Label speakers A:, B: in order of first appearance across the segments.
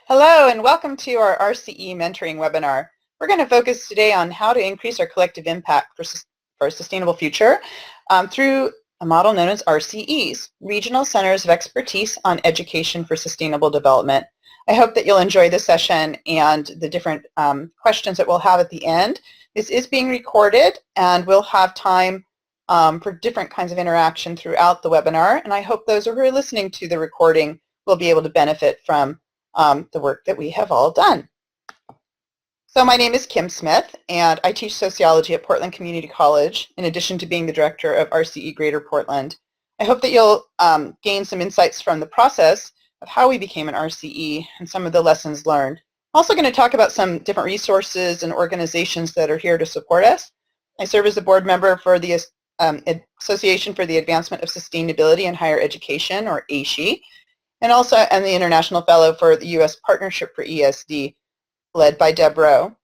A: Hello and welcome to our RCE Mentoring Webinar. We're going to focus today on how to increase our collective impact for a sustainable future through a model known as RCEs, Regional Centers of Expertise on Education for Sustainable Development. I hope that you'll enjoy this session and the different questions that we'll have at the end. This is being recorded and we'll have time for different kinds of interaction throughout the webinar, and I hope those who are listening to the recording will be able to benefit from the work that we have all done. So my name is Kim Smith, and I teach sociology at Portland Community College, in addition to being the director of RCE Greater Portland. I hope that you'll gain some insights from the process of how we became an RCE and some of the lessons learned. I'm also going to talk about some different resources and organizations that are here to support us. I serve as a board member for the Association for the Advancement of Sustainability in Higher Education, or ASHE, and also am the International Fellow for the U.S. Partnership for ESD, led by Deb Rowe.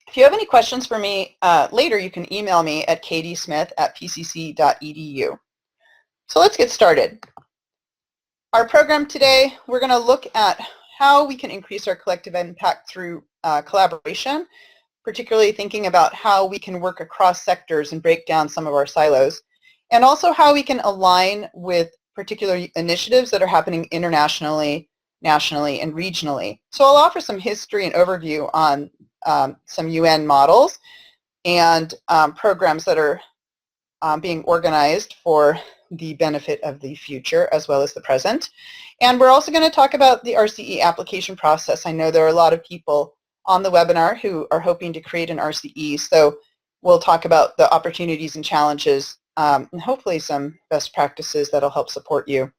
A: If you have any questions for me later, you can email me at kdsmith@pcc.edu. So let's get started. Our program today, we're going to look at how we can increase our collective impact through collaboration, particularly thinking about how we can work across sectors and break down some of our silos, and also how we can align with particular initiatives that are happening internationally, nationally, and regionally. So I'll offer some history and overview on some UN models and programs that are being organized for the benefit of the future as well as the present. And we're also going to talk about the RCE application process. I know there are a lot of people on the webinar who are hoping to create an RCE, so we'll talk about the opportunities and challenges and hopefully some best practices that'll help support you.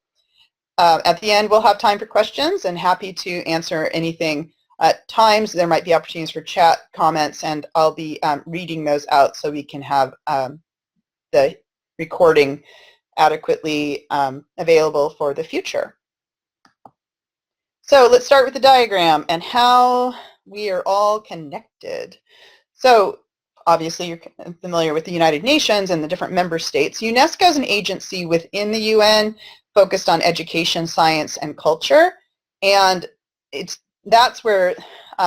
A: At the end, we'll have time for questions and happy to answer anything. At times, there might be opportunities for chat, comments, and I'll be reading those out so we can have the recording adequately available for the future. So let's start with the diagram and how we are all connected. So obviously you're familiar with the United Nations and the different member states. UNESCO is an agency within the UN focused on education, science, and culture, and that's where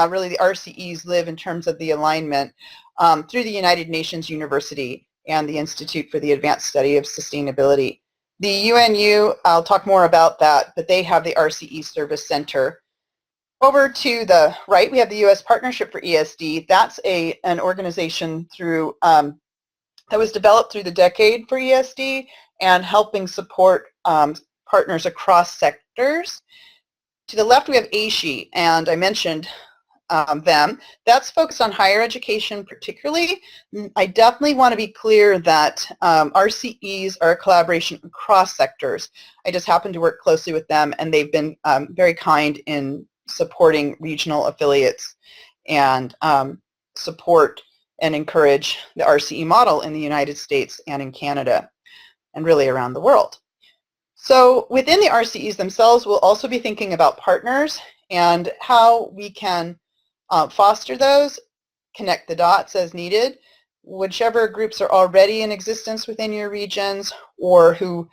A: really the RCEs live in terms of the alignment through the United Nations University and the Institute for the Advanced Study of Sustainability. The UNU, I'll talk more about that, but they have the RCE Service Center. Over to the right, we have the U.S. Partnership for ESD. That's an organization through that was developed through the decade for ESD and helping support partners across sectors. To the left, we have ASHE, and I mentioned them. That's focused on higher education particularly. I definitely want to be clear that RCEs are a collaboration across sectors. I just happen to work closely with them, and they've been very kind in supporting regional affiliates and support and encourage the RCE model in the United States and in Canada and really around the world. So within the RCEs themselves, we'll also be thinking about partners and how we can foster those, connect the dots as needed, whichever groups are already in existence within your regions or who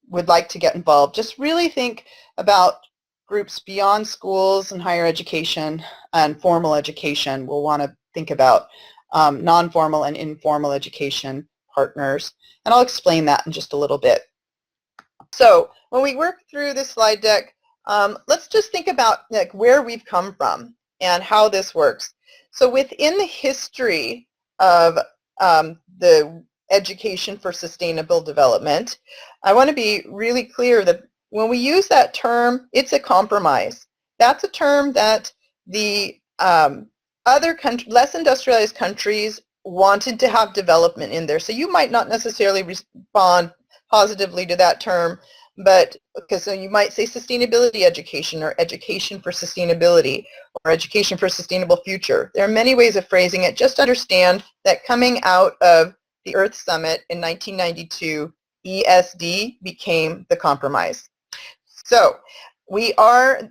A: would like to get involved. Just really think about groups beyond schools and higher education and formal education. We'll want to think about non-formal and informal education partners, and I'll explain that in just a little bit. So when we work through this slide deck, let's just think about where we've come from and how this works. So within the history of the education for sustainable development, I want to be really clear that when we use that term, it's a compromise. That's a term that the other less industrialized countries wanted to have development in there. So you might not necessarily respond positively to that term, but because you might say sustainability education or education for sustainability or education for a sustainable future. There are many ways of phrasing it. Just understand that coming out of the Earth Summit in 1992, ESD became the compromise. So we are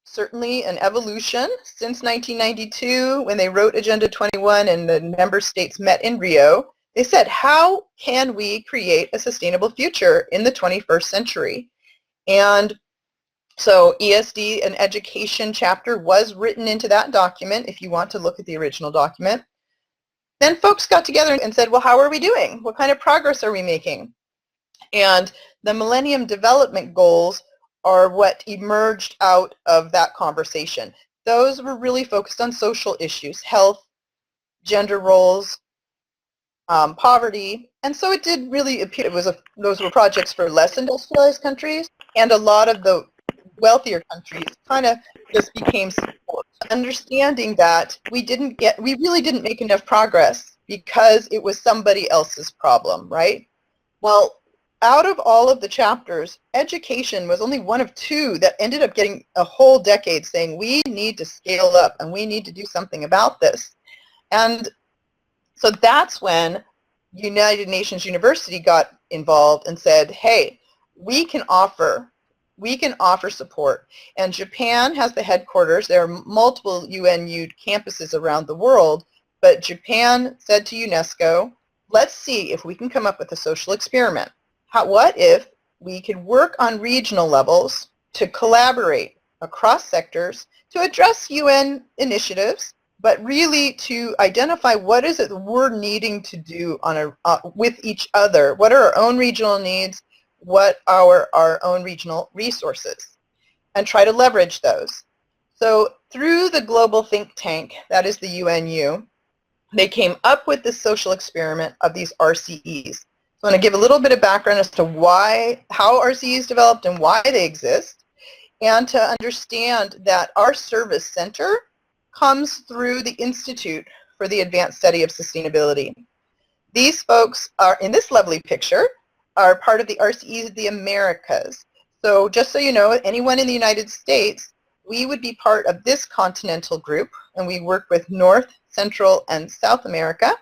A: certainly an evolution since 1992 when they wrote Agenda 21 and the member states met in Rio. They said, how can we create a sustainable future in the 21st century? And So ESD, an education chapter, was written into that document if you want to look at the original document. Then folks got together and said, well, how are we doing? What kind of progress are we making? And the Millennium Development Goals are what emerged out of that conversation. Those were really focused on social issues, health, gender roles, poverty, and so it did really appear those were projects for less industrialized countries, and a lot of the wealthier countries kind of just became support. Understanding that we really didn't make enough progress because it was somebody else's problem, right? Well, out of all of the chapters, education was only one of two that ended up getting a whole decade saying we need to scale up and we need to do something about this. And so that's when United Nations University got involved and said, hey, we can offer support. And Japan has the headquarters. There are multiple UNU campuses around the world, but Japan said to UNESCO, let's see if we can come up with a social experiment. What if we could work on regional levels to collaborate across sectors to address UN initiatives, but really to identify what is it we're needing to do with each other. What are our own regional needs? What are our own regional resources? And try to leverage those. So through the global think tank, that is the UNU, they came up with this social experiment of these RCEs. So I'm going to give a little bit of background as to how RCEs developed and why they exist, and to understand that our service center comes through the Institute for the Advanced Study of Sustainability. These folks are, in this lovely picture, are part of the RCEs of the Americas. So just so you know, anyone in the United States, we would be part of this continental group, and we work with North, Central, and South America,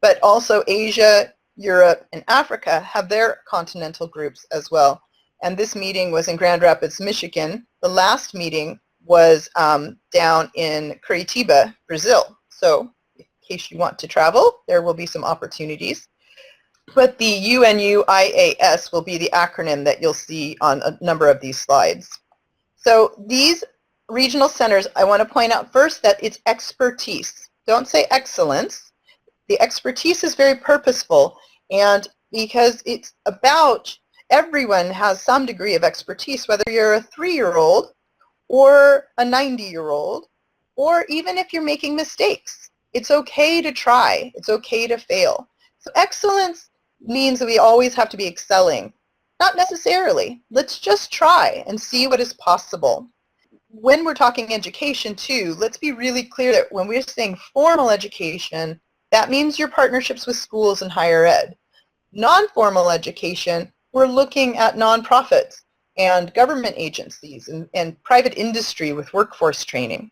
A: but also Asia, Europe, and Africa have their continental groups as well. And this meeting was in Grand Rapids, Michigan. The last meeting was down in Curitiba, Brazil. So in case you want to travel, there will be some opportunities. But the UNU-IAS will be the acronym that you'll see on a number of these slides. So these regional centers, I want to point out first that it's expertise. Don't say excellence. The expertise is very purposeful, and because it's about everyone has some degree of expertise, whether you're a 3-year-old or a 90-year-old, or even if you're making mistakes. It's okay to try. It's okay to fail. So excellence means that we always have to be excelling. Not necessarily. Let's just try and see what is possible. When we're talking education too, let's be really clear that when we're saying formal education, that means your partnerships with schools and higher ed. Non-formal education, we're looking at nonprofits and government agencies and private industry with workforce training.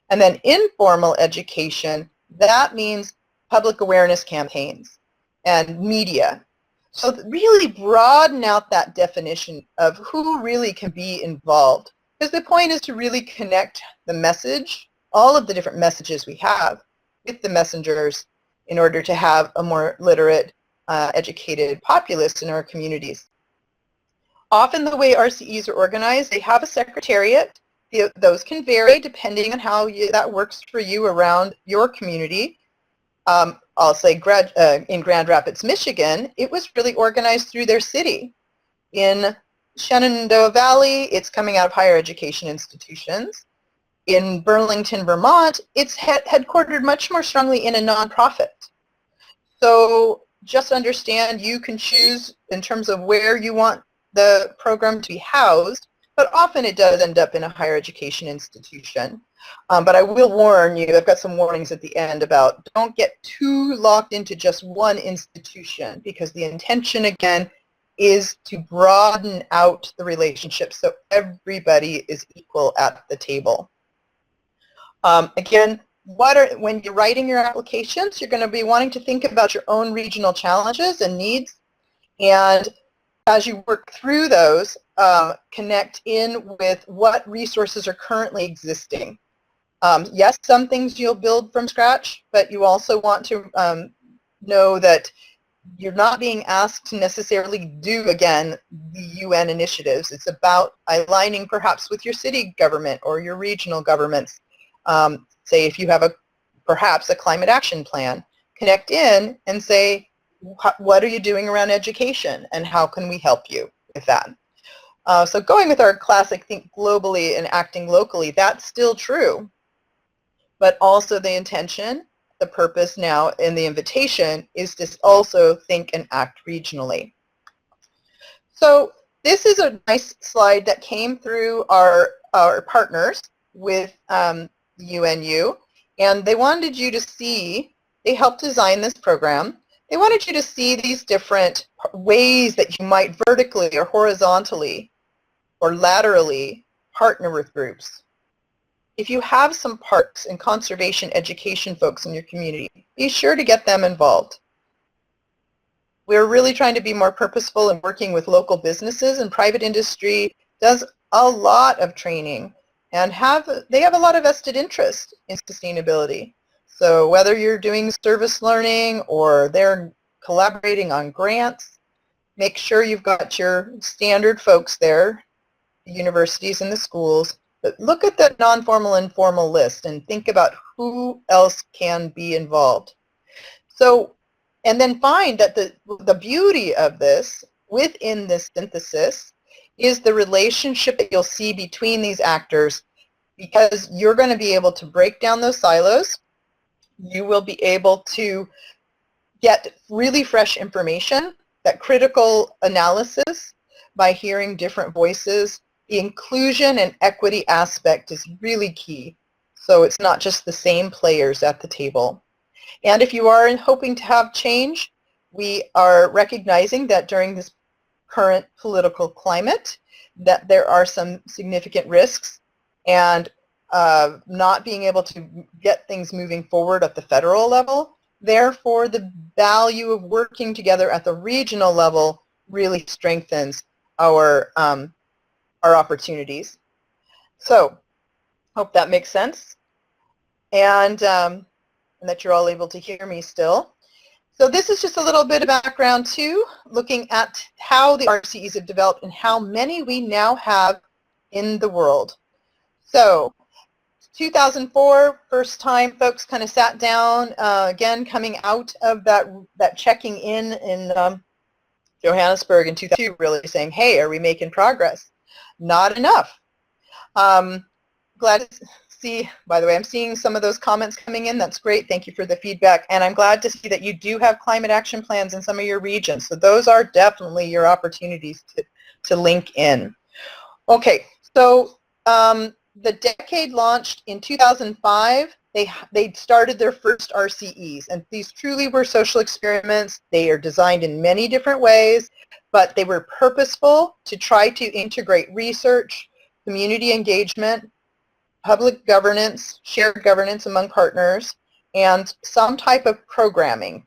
A: And then informal education, that means public awareness campaigns and media. So really broaden out that definition of who really can be involved. Because the point is to really connect the message, all of the different messages we have, with the messengers in order to have a more literate, educated populace in our communities. Often the way RCEs are organized, they have a secretariat. Those can vary depending on how that works for you around your community. I'll say in Grand Rapids, Michigan, it was really organized through their city. In Shenandoah Valley, it's coming out of higher education institutions. In Burlington, Vermont, it's headquartered much more strongly in a nonprofit. So just understand you can choose in terms of where you want the program to be housed, but often it does end up in a higher education institution. But I will warn you, I've got some warnings at the end about don't get too locked into just one institution, because the intention, again, is to broaden out the relationship so everybody is equal at the table. Again, when you're writing your applications, you're going to be wanting to think about your own regional challenges and needs, and as you work through those, connect in with what resources are currently existing. Yes, some things you'll build from scratch, but you also want to know that you're not being asked to necessarily do, again, the UN initiatives. It's about aligning perhaps with your city government or your regional governments. Say if you have perhaps a climate action plan, connect in and say, what are you doing around education and how can we help you with that? So going with our classic think globally and acting locally, that's still true, but also the intention, the purpose now in the invitation is to also think and act regionally. So this is a nice slide that came through our partners with UNU, and they wanted you to see, they helped design this program. They wanted you to see these different ways that you might vertically or horizontally or laterally partner with groups. If you have some parks and conservation education folks in your community, be sure to get them involved. We're really trying to be more purposeful in working with local businesses, and private industry does a lot of training and they have a lot of vested interest in sustainability. So whether you're doing service learning or they're collaborating on grants, make sure you've got your standard folks there, the universities and the schools, but look at the non-formal and formal list and think about who else can be involved. So, and then find that the beauty of this within this synthesis is the relationship that you'll see between these actors, because you're going to be able to break down those silos. You will be able to get really fresh information, that critical analysis by hearing different voices. The inclusion and equity aspect is really key. So it's not just the same players at the table. And if you are hoping to have change, we are recognizing that during this current political climate, that there are some significant risks, and not being able to get things moving forward at the federal level. Therefore, the value of working together at the regional level really strengthens our opportunities. So, hope that makes sense, and that you're all able to hear me still. So this is just a little bit of background too, looking at how the RCEs have developed and how many we now have in the world. So 2004, first time folks kind of sat down, again coming out of that checking in Johannesburg in 2002, really saying, hey, are we making progress? Not enough. Glad to see, by the way, I'm seeing some of those comments coming in. That's great. Thank you for the feedback. And I'm glad to see that you do have climate action plans in some of your regions. So those are definitely your opportunities to link in. Okay, so the decade launched in 2005. They started their first RCEs, and these truly were social experiments. They are designed in many different ways, but they were purposeful to try to integrate research, community engagement, public governance, shared governance among partners, and some type of programming,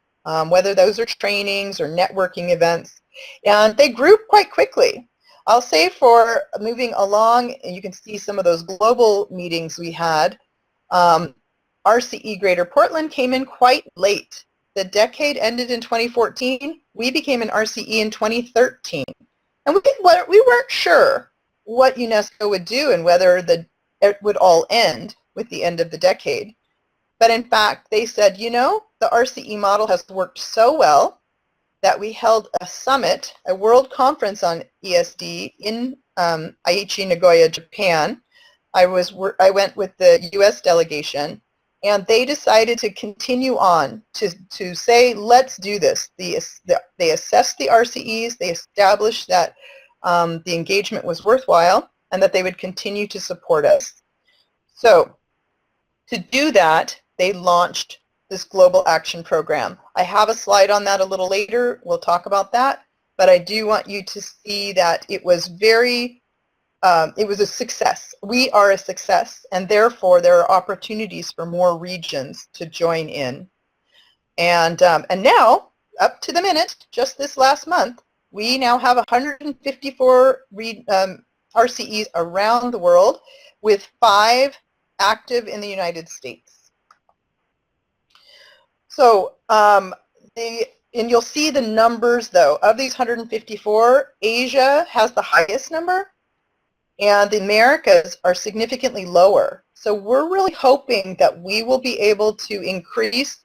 A: whether those are trainings or networking events. And they grew quite quickly. I'll say for moving along, and you can see some of those global meetings we had, RCE Greater Portland came in quite late. The decade ended in 2014. We became an RCE in 2013. And we weren't sure what UNESCO would do and whether it would all end with the end of the decade. But in fact, they said, you know, the RCE model has worked so well that we held a summit, a world conference on ESD in Aichi, Nagoya, Japan. I went with the US delegation, and they decided to continue on to say, let's do this. They assessed the RCEs, they established that the engagement was worthwhile and that they would continue to support us. So to do that, they launched this Global Action Program. I have a slide on that a little later. We'll talk about that. But I do want you to see that it was it was a success. We are a success, and therefore there are opportunities for more regions to join in. And now, up to the minute, just this last month, we now have 154 RCEs around the world, with 5 active in the United States. So the and you'll see the numbers, though. Of these 154, Asia has the highest number, and the Americas are significantly lower. So we're really hoping that we will be able to increase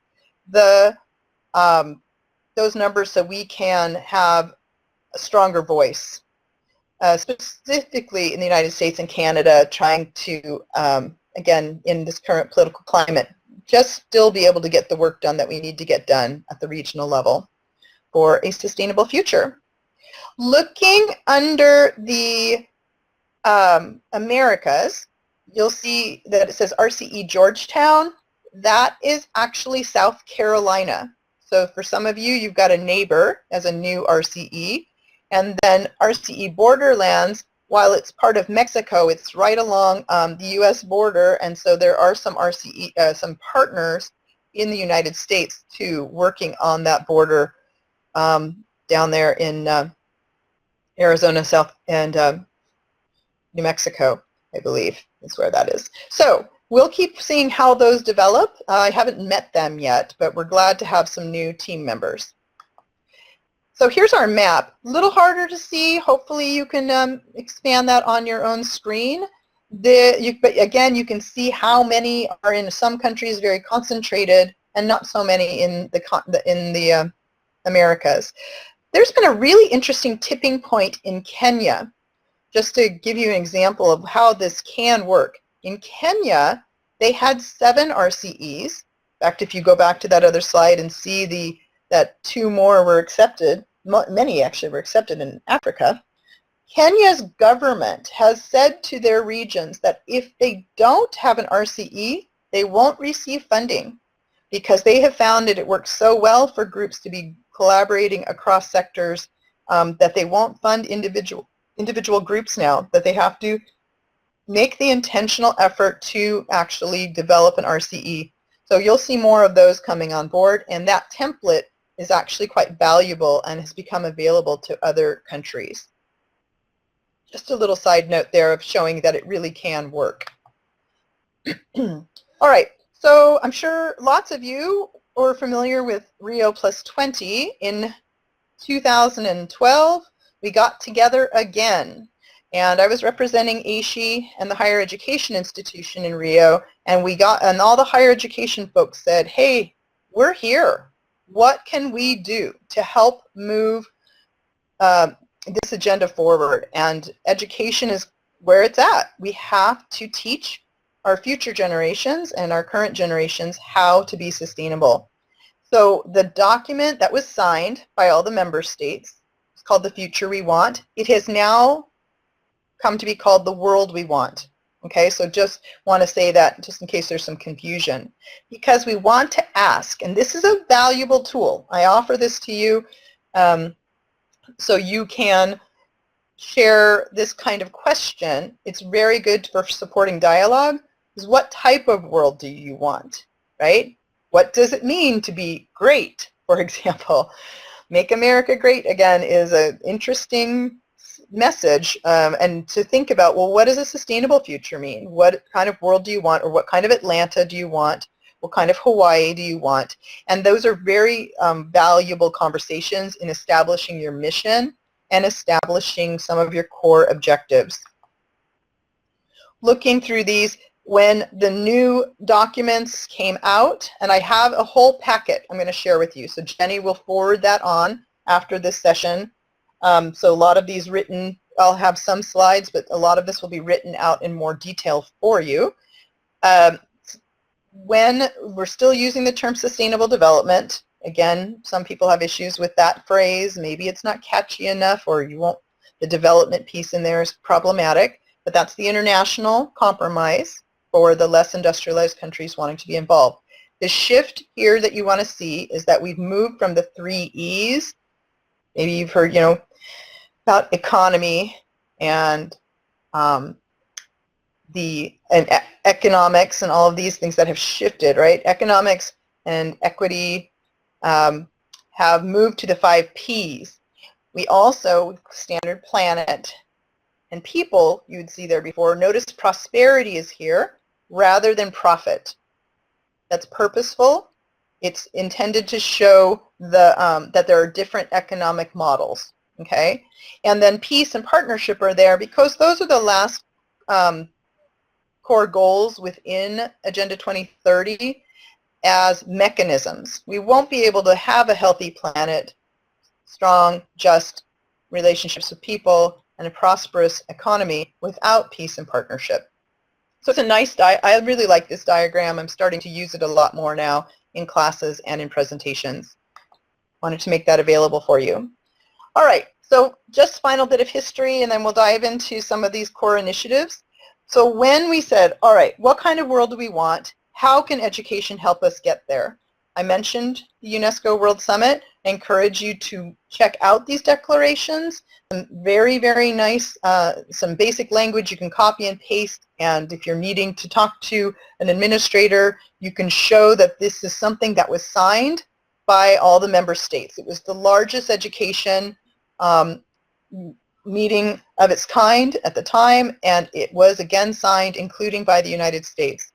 A: the those numbers so we can have a stronger voice, specifically in the United States and Canada, trying to, again, in this current political climate, just still be able to get the work done that we need to get done at the regional level for a sustainable future. Looking under the Americas, you'll see that it says RCE Georgetown. That is actually South Carolina. So for some of you, you've got a neighbor as a new RCE. And then RCE Borderlands, while it's part of Mexico, it's right along the U.S. border, and so there are some RCE, some partners in the United States too, working on that border down there in Arizona, South, and New Mexico, I believe is where that is. So we'll keep seeing how those develop. I haven't met them yet, but we're glad to have some new team members. So here's our map. A little harder to see. Hopefully you can expand that on your own screen. But again, you can see how many are in some countries very concentrated and not so many in the Americas. There's been a really interesting tipping point in Kenya. Just to give you an example of how this can work. In Kenya, they had 7 RCEs. In fact, if you go back to that other slide and see that 2 more were accepted, many actually were accepted in Africa, Kenya's government has said to their regions that if they don't have an RCE, they won't receive funding because they have found that it works so well for groups to be collaborating across sectors that they won't fund individual groups now, that they have to make the intentional effort to actually develop an RCE. So you'll see more of those coming on board, and that template is actually quite valuable and has become available to other countries. Just a little side note there of showing that it really can work. All right, so I'm sure lots of you are familiar with Rio Plus 20. In 2012, we got together again, and I was representing ASHE and the Higher Education Institution in Rio, and all the higher education folks said, hey, we're here. What can we do to help move this agenda forward? And education is where it's at. We have to teach our future generations and our current generations how to be sustainable. So the document that was signed by all the member states is called The Future We Want. It has now come to be called The World We Want. Okay, so just want to say that just in case there's some confusion, because we want to ask, and this is a valuable tool. I offer this to you so you can share this kind of question. It's very good for supporting dialogue. Is what type of world do you want, right? What does it mean to be great, for example? Make America Great Again is an interesting message, and to think about, well, what does a sustainable future mean? What kind of world do you want, or what kind of Atlanta do you want? What kind of Hawaii do you want? And those are very valuable conversations in establishing your mission and establishing some of your core objectives. Looking through these, when the new documents came out, and I have a whole packet I'm going to share with you, so Jenny will forward that on after this session. So a lot of these written, I'll have some slides, but a lot of this will be written out in more detail for you. When we're still using the term sustainable development, again, some people have issues with that phrase. Maybe it's not catchy enough, or the development piece in there is problematic, but that's the international compromise for the less industrialized countries wanting to be involved. The shift here that you want to see is that we've moved from the 3 E's. Maybe you've heard, about economy and economics and all of these things that have shifted, right? Economics and equity have moved to the 5 P's. We also, standard planet and people, you would see there before. Notice prosperity is here rather than profit. That's purposeful. It's intended to show that there are different economic models, okay? And then peace and partnership are there because those are the last core goals within Agenda 2030 as mechanisms. We won't be able to have a healthy planet, strong, just relationships with people, and a prosperous economy without peace and partnership. So it's a nice I really like this diagram. I'm starting to use it a lot more now in classes and in presentations. Wanted to make that available for you. All right, so just final bit of history, and then we'll dive into some of these core initiatives. So when we said, all right, what kind of world do we want? How can education help us get there? I mentioned the UNESCO World Summit. I encourage you to check out these declarations. Very, very nice, some basic language you can copy and paste, and if you're needing to talk to an administrator, you can show that this is something that was signed by all the member states. It was the largest education meeting of its kind at the time, and it was again signed, including by the United States.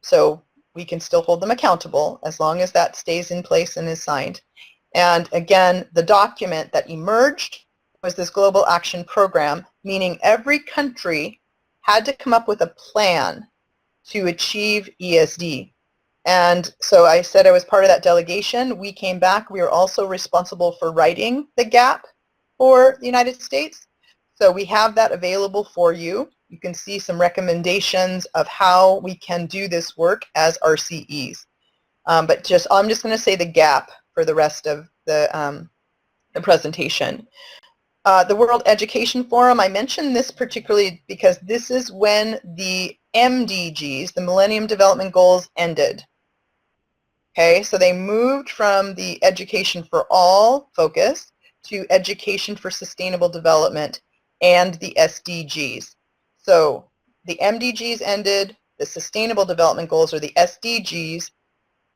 A: So we can still hold them accountable as long as that stays in place and is signed. And again, the document that emerged was this Global Action Program, meaning every country had to come up with a plan to achieve ESD. And so I said I was part of that delegation. We came back. We were also responsible for writing the GAP for the United States. So we have that available for you. You can see some recommendations of how we can do this work as RCEs. But I'm just going to say the GAP for the rest of the presentation. The World Education Forum, I mentioned this particularly because this is when the MDGs, the Millennium Development Goals, ended. Okay, so they moved from the Education for All focus to Education for Sustainable Development and the SDGs. So the MDGs ended, the Sustainable Development Goals, or the SDGs,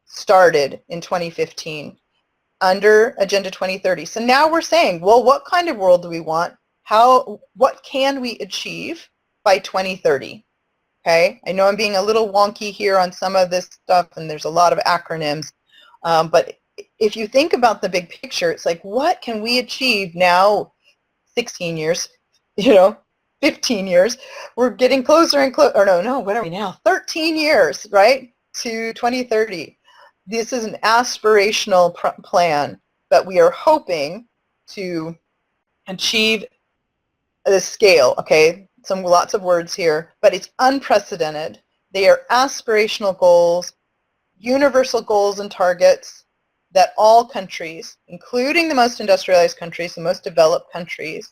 A: started in 2015 under Agenda 2030. So now we're saying, well, what kind of world do we want? What can we achieve by 2030? Okay, I know I'm being a little wonky here on some of this stuff, and there's a lot of acronyms, but if you think about the big picture, it's like, what can we achieve now, 16 years, 15 years, we're getting closer and closer, or no, what are we now, 13 years, right, to 2030. This is an aspirational plan, but we are hoping to achieve the scale, okay, lots of words here, but it's unprecedented. They are aspirational goals, universal goals and targets that all countries, including the most industrialized countries, the most developed countries,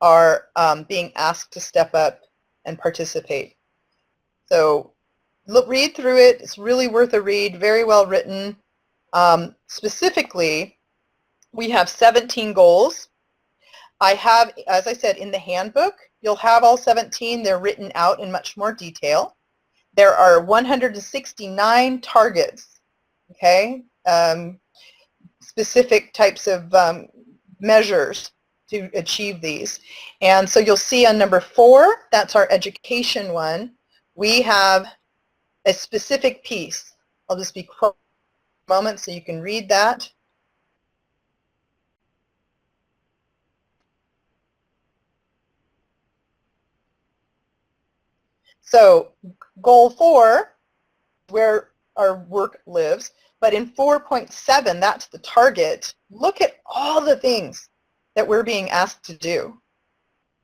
A: are being asked to step up and participate. So read through it. It's really worth a read, very well written. Specifically, we have 17 goals. I have, as I said, in the handbook, you'll have all 17. They're written out in much more detail. There are 169 targets, okay, specific types of measures to achieve these. And so you'll see on number 4, that's our education one, we have a specific piece. I'll just be quiet for a moment so you can read that. So goal 4, where our work lives, but in 4.7, that's the target. Look at all the things that we're being asked to do.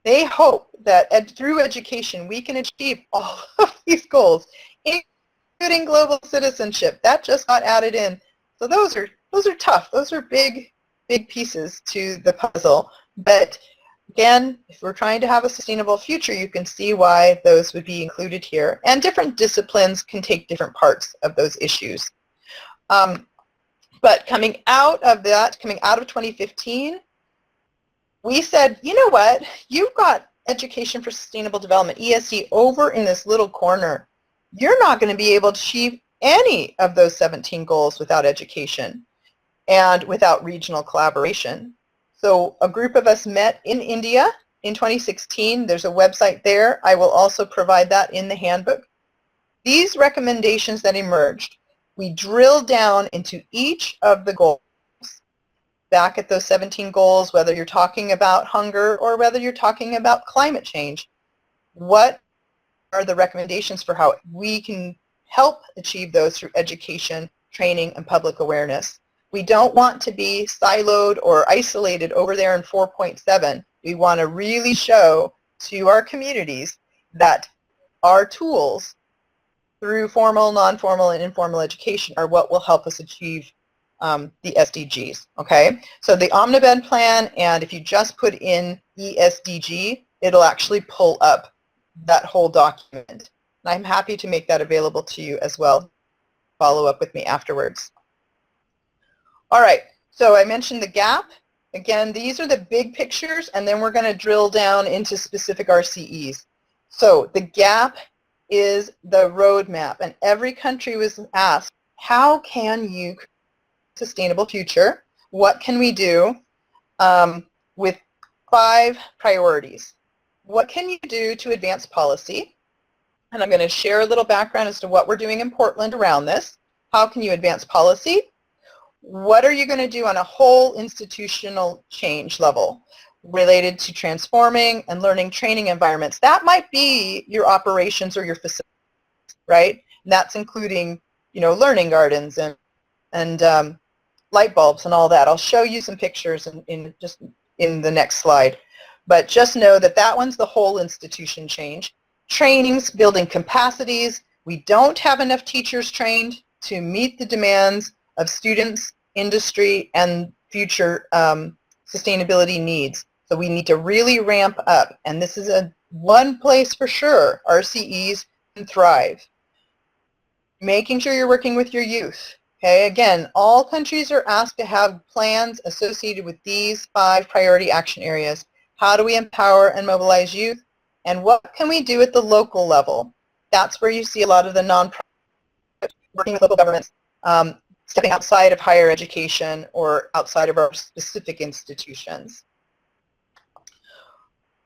A: They hope that through education we can achieve all of these goals, including global citizenship. That just got added in. So those are tough. Those are big pieces to the puzzle. But again, if we're trying to have a sustainable future, you can see why those would be included here. And different disciplines can take different parts of those issues. But coming out of 2015, we said, you know what, you've got Education for Sustainable Development, ESD, over in this little corner. You're not going to be able to achieve any of those 17 goals without education and without regional collaboration. So a group of us met in India in 2016. There's a website there. I will also provide that in the handbook. These recommendations that emerged, we drill down into each of the goals, back at those 17 goals, whether you're talking about hunger or whether you're talking about climate change. What are the recommendations for how we can help achieve those through education, training, and public awareness? We don't want to be siloed or isolated over there in 4.7. We want to really show to our communities that our tools through formal, non-formal, and informal education are what will help us achieve the SDGs, okay? So the Omnibud plan, and if you just put in ESDG, it'll actually pull up that whole document. And I'm happy to make that available to you as well. Follow up with me afterwards. All right, so I mentioned the gap. Again, these are the big pictures, and then we're going to drill down into specific RCEs. So the gap is the roadmap, and every country was asked, how can you create a sustainable future? What can we do with 5 priorities? What can you do to advance policy? And I'm going to share a little background as to what we're doing in Portland around this. How can you advance policy? What are you going to do on a whole institutional change level related to transforming and learning training environments? That might be your operations or your facilities, right? And that's including, you know, learning gardens and light bulbs and all that. I'll show you some pictures in the next slide. But just know that that one's the whole institution change. Trainings, building capacities. We don't have enough teachers trained to meet the demands of students, industry, and future sustainability needs. So we need to really ramp up. And this is one place for sure RCEs can thrive. Making sure you're working with your youth. Okay, again, all countries are asked to have plans associated with these 5 priority action areas. How do we empower and mobilize youth? And what can we do at the local level? That's where you see a lot of the nonprofit working with local governments, stepping outside of higher education or outside of our specific institutions.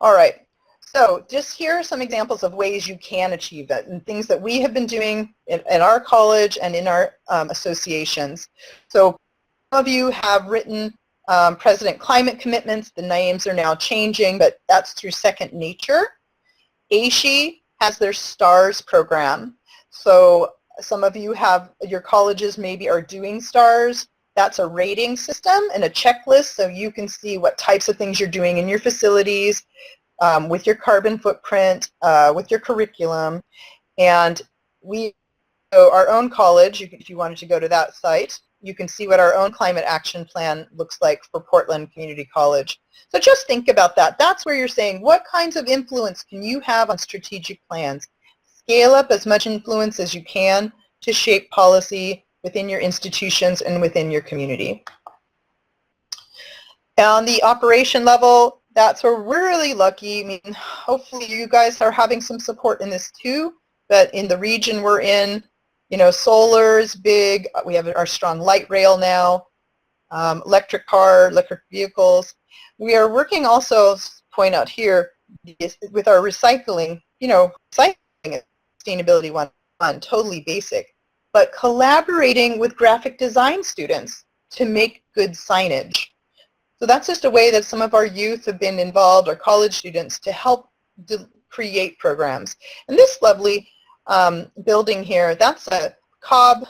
A: All right, so just here are some examples of ways you can achieve that and things that we have been doing in our college and in our associations. So some of you have written President Climate Commitments. The names are now changing, but that's through Second Nature. ASHE has their STARS program. So some of you have, your colleges maybe are doing STARS. That's a rating system and a checklist so you can see what types of things you're doing in your facilities, with your carbon footprint, with your curriculum. And so our own college, if you wanted to go to that site, you can see what our own climate action plan looks like for Portland Community College. So just think about that. That's where you're saying, what kinds of influence can you have on strategic plans? Scale up as much influence as you can to shape policy within your institutions and within your community. On the operation level, that's where we're really lucky. I mean, hopefully you guys are having some support in this too, but in the region we're in, you know, solar is big. We have our strong light rail now, electric vehicles. We are working also, point out here, with our recycling, you know, recycling is Sustainability 101, totally basic, but collaborating with graphic design students to make good signage. So that's just a way that some of our youth have been involved, or college students, to help create programs. And this lovely building here, that's a Cobb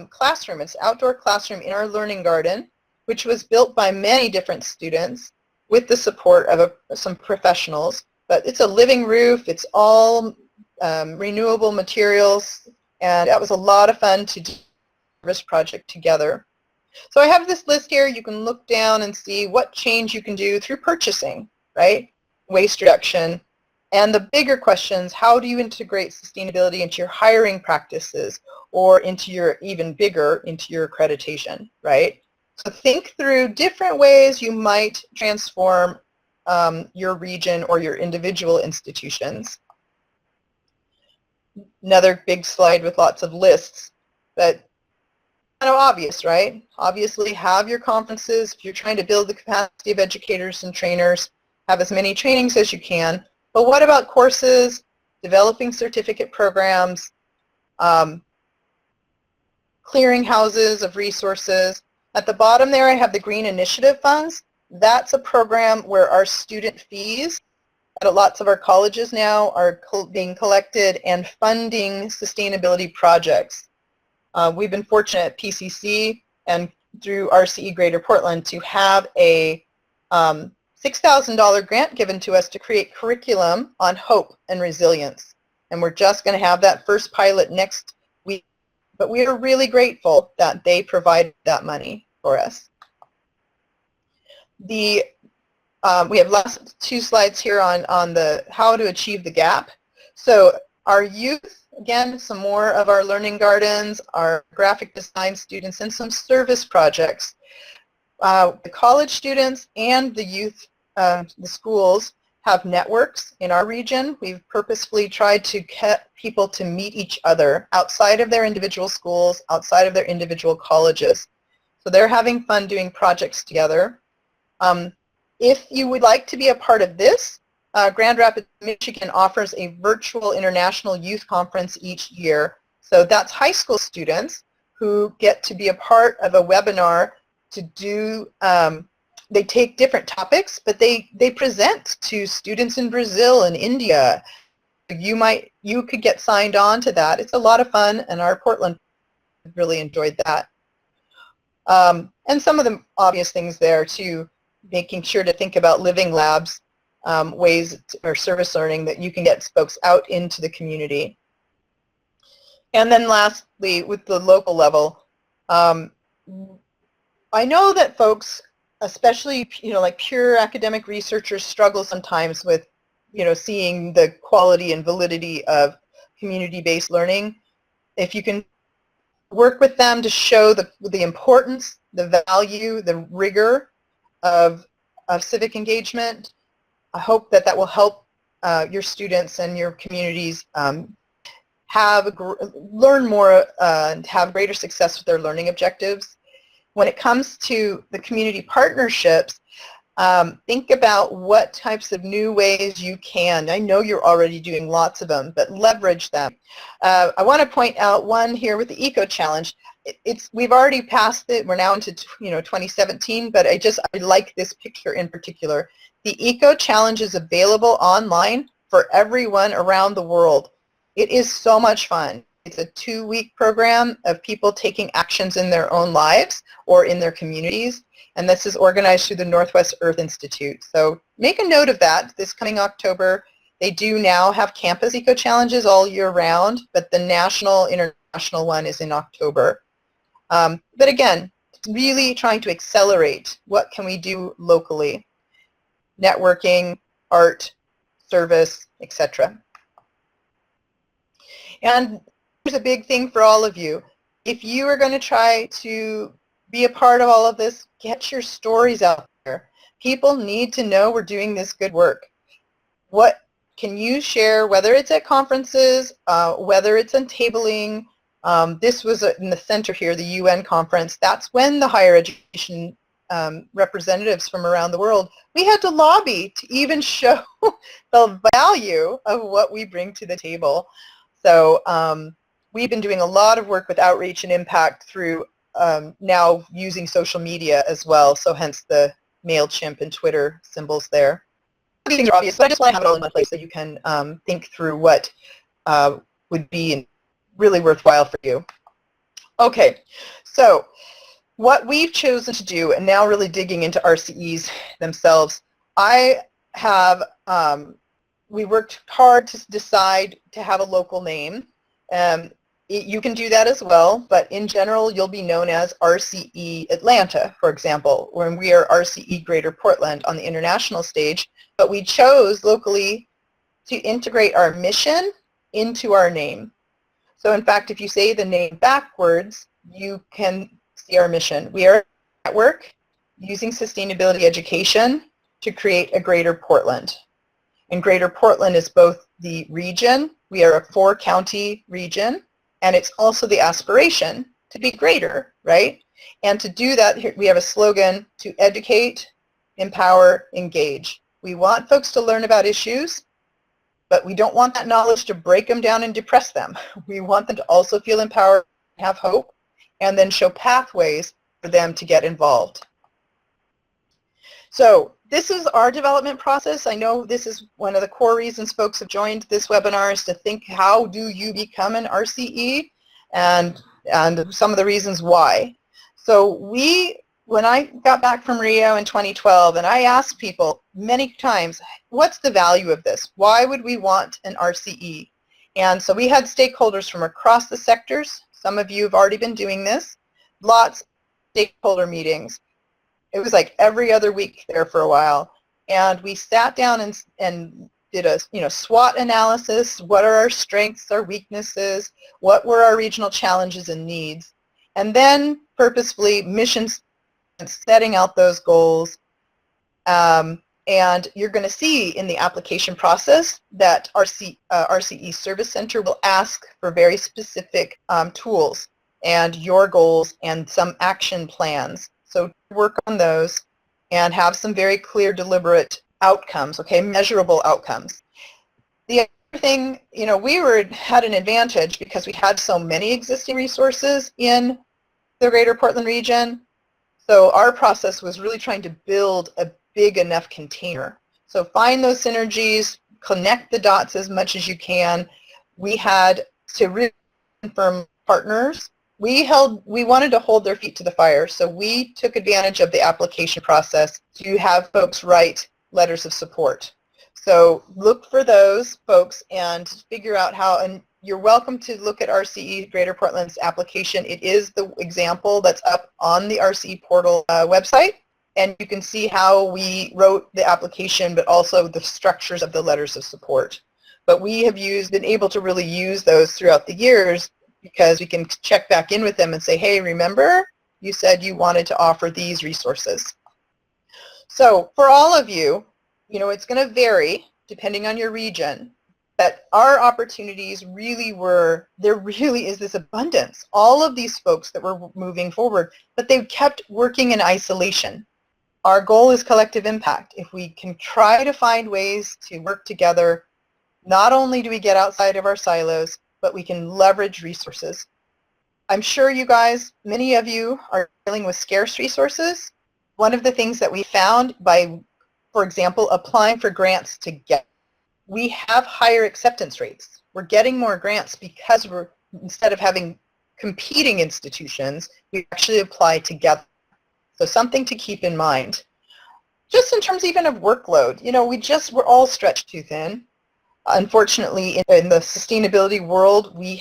A: classroom. It's an outdoor classroom in our learning garden, which was built by many different students with the support of some professionals. But it's a living roof. It's all renewable materials, and that was a lot of fun to do this project together. So I have this list here. You can look down and see what change you can do through purchasing, right? Waste reduction. And the bigger questions, how do you integrate sustainability into your hiring practices or into your, even bigger, into your accreditation, right? So think through different ways you might transform your region or your individual institutions. Another big slide with lots of lists, but kind of obvious, right? Obviously have your conferences. If you're trying to build the capacity of educators and trainers, have as many trainings as you can. But what about courses, developing certificate programs, clearinghouses of resources. At the bottom there I have the Green Initiative Funds. That's a program where our student fees at lots of our colleges now are being collected and funding sustainability projects. We've been fortunate at PCC and through RCE Greater Portland to have a $6,000 grant given to us to create curriculum on hope and resilience. And we're just going to have that first pilot next week. But we are really grateful that they provided that money for us. We have last 2 slides here on the how to achieve the gap. So our youth, again, some more of our learning gardens, our graphic design students, and some service projects. The college students and the youth, the schools, have networks in our region. We've purposefully tried to get people to meet each other outside of their individual schools, outside of their individual colleges. So they're having fun doing projects together. If you would like to be a part of this, Grand Rapids, Michigan offers a virtual international youth conference each year. So that's high school students who get to be a part of a webinar to do, they take different topics, but they present to students in Brazil and India. You could get signed on to that. It's a lot of fun, and our Portland really enjoyed that. And some of the obvious things there too, making sure to think about living labs, ways or service learning that you can get folks out into the community. And then lastly, with the local level, I know that folks, especially like pure academic researchers, struggle sometimes with seeing the quality and validity of community-based learning. If you can work with them to show the importance, the value, the rigor of civic engagement, I hope that will help your students and your communities learn more and have greater success with their learning objectives. When it comes to the community partnerships, think about what types of new ways you can. I know you're already doing lots of them, but leverage them. I want to point out one here with the Eco Challenge. We've already passed it. We're now into 2017, but I like this picture in particular. The Eco Challenge is available online for everyone around the world. It is so much fun. It's a 2-week program of people taking actions in their own lives or in their communities, and this is organized through the Northwest Earth Institute. So make a note of that. This coming October, they do now have campus Eco Challenges all year round, but the national, international one is in October. But again, really trying to accelerate what can we do locally. Networking, art, service, etc. And here's a big thing for all of you. If you are going to try to be a part of all of this, get your stories out there. People need to know we're doing this good work. What can you share, whether it's at conferences, whether it's on tabling? This was in the center here, the UN conference. That's when the higher education representatives from around the world, we had to lobby to even show the value of what we bring to the table. So we've been doing a lot of work with outreach and impact through now using social media as well, so hence the MailChimp and Twitter symbols there. These things are obvious, but I just want to have it all in one place so you can think through what would be really worthwhile for you. Okay, so what we've chosen to do, and now really digging into RCEs themselves, we worked hard to decide to have a local name. You can do that as well, but in general, you'll be known as RCE Atlanta, for example, when we are RCE Greater Portland on the international stage, but we chose locally to integrate our mission into our name. So in fact, if you say the name backwards, you can see our mission. We are a network using sustainability education to create a Greater Portland. And Greater Portland is both the region, we are a 4-county region, and it's also the aspiration to be greater, right? And to do that, here we have a slogan: to educate, empower, engage. We want folks to learn about issues, but we don't want that knowledge to break them down and depress them. We want them to also feel empowered, have hope, and then show pathways for them to get involved. So this is our development process. I know this is one of the core reasons folks have joined this webinar, is to think, how do you become an RCE, and some of the reasons why. So when I got back from Rio in 2012, and I asked people many times, what's the value of this? Why would we want an RCE? And so we had stakeholders from across the sectors. Some of you have already been doing this. Lots of stakeholder meetings. It was like every other week there for a while. And we sat down and did a SWOT analysis. What are our strengths, our weaknesses? What were our regional challenges and needs? And then purposefully missions, setting out those goals. And you're going to see in the application process that RCE Service Center will ask for very specific tools and your goals and some action plans. So work on those and have some very clear, deliberate outcomes, okay, measurable outcomes. The other thing, we had an advantage because we had so many existing resources in the Greater Portland region. So our process was really trying to build a big enough container. So find those synergies, connect the dots as much as you can. We had to really confirm partners. We wanted to hold their feet to the fire, so we took advantage of the application process to have folks write letters of support. So look for those folks and figure out how, and you're welcome to look at RCE Greater Portland's application. It is the example that's up on the RCE portal website, and you can see how we wrote the application, but also the structures of the letters of support. But we have been able to really use those throughout the years, because we can check back in with them and say, hey, remember, you said you wanted to offer these resources. So for all of you, it's going to vary depending on your region, but our opportunities really there really is this abundance. All of these folks that were moving forward, but they kept working in isolation. Our goal is collective impact. If we can try to find ways to work together, not only do we get outside of our silos, but we can leverage resources. I'm sure you guys, many of you, are dealing with scarce resources. One of the things that we found by, for example, applying for grants together, we have higher acceptance rates. We're getting more grants because instead of having competing institutions, we actually apply together. So something to keep in mind. Just in terms even of workload, we're all stretched too thin. Unfortunately, in the sustainability world, we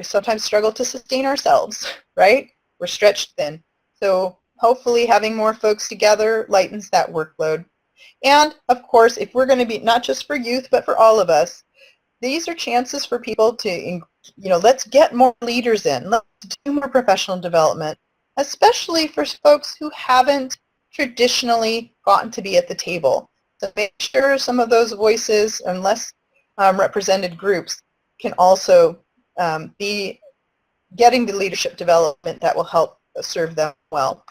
A: sometimes struggle to sustain ourselves, right? We're stretched thin. So hopefully having more folks together lightens that workload. And of course, if we're going to be, not just for youth, but for all of us, these are chances for people to, let's get more leaders in, let's do more professional development, especially for folks who haven't traditionally gotten to be at the table. So make sure some of those voices and less represented groups can also be getting the leadership development that will help serve them well.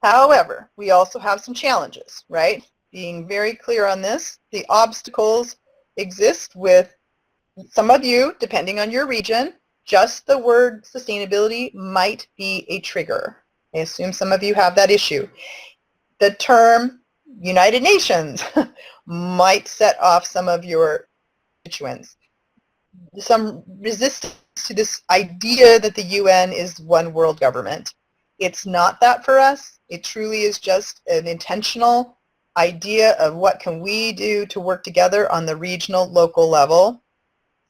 A: However, we also have some challenges, right? Being very clear on this, the obstacles exist with some of you, depending on your region. Just the word sustainability might be a trigger. I assume some of you have that issue. The term United Nations might set off some of your constituents. Some resistance to this idea that the UN is one world government. It's not that for us. It truly is just an intentional idea of what can we do to work together on the regional, local level.